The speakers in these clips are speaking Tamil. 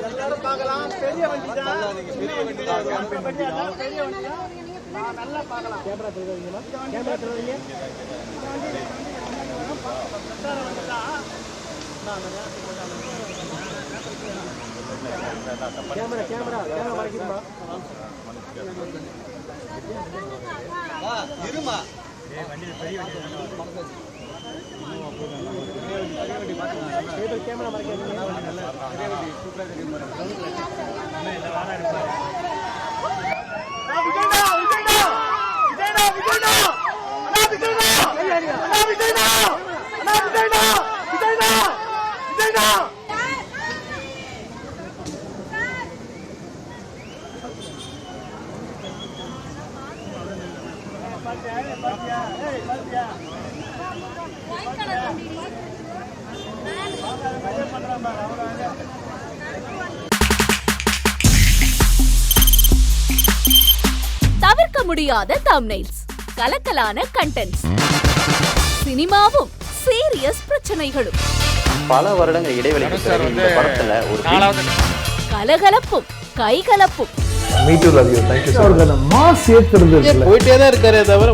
எல்லாரும் பார்க்கலாம். பெரிய வண்டி தான். நல்லா பார்க்கலாம். கேமரா தெரியுங்களா? கேமரா தெரியுங்க. கேமரா மறைக்குமா? இருமா. கேமரா தவிர்க்க முடியாத தம்ப்நெயில்ஸ், கலக்கலான கண்டென்ட்ஸ், சினிமாவும் சீரியஸ் பிரச்சனைகளும், பல வருடங்கள் இடைவெளிக்கு பிறகு இந்த படத்துல ஒரு கலகலப்பும் கைகலப்பும், போயிட்டே தான் இருக்காரே தவிர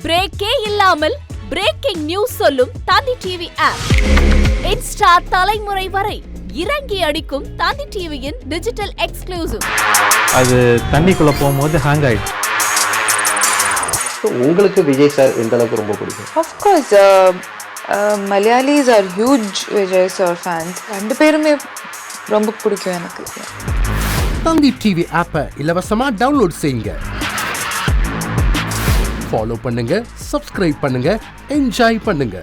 பிரேக்கே இல்லாமல் பிரேக்கிங் நியூஸ் சொல்லும் தந்தி டிவி ஆப். இன்ஸ்டா தலைமுறை வரை இறங்கி அடிக்கும் தந்தி டிவியின் டிஜிட்டல் எக்ஸ்க்ளூசிவ். அது தண்ணிக்குள்ள போகும்போது ஹேங் ஆயிடுச்சு. உங்களுக்கு விஜய் சார் எந்த அளவுக்கு ரொம்ப பிடிக்கும்? Of course, Malayalis are huge Vijay sir fans. ரெண்டு பேருமே ரொம்ப பிடிக்கும் எனக்கு. தந்தி டிவி ஆப்பை இலவசமா டவுன்லோட் செய்யுங்க. ஃபாலோ பண்ணுங்க, சப்ஸ்கிரைப் பண்ணுங்க, என்ஜாய் பண்ணுங்க.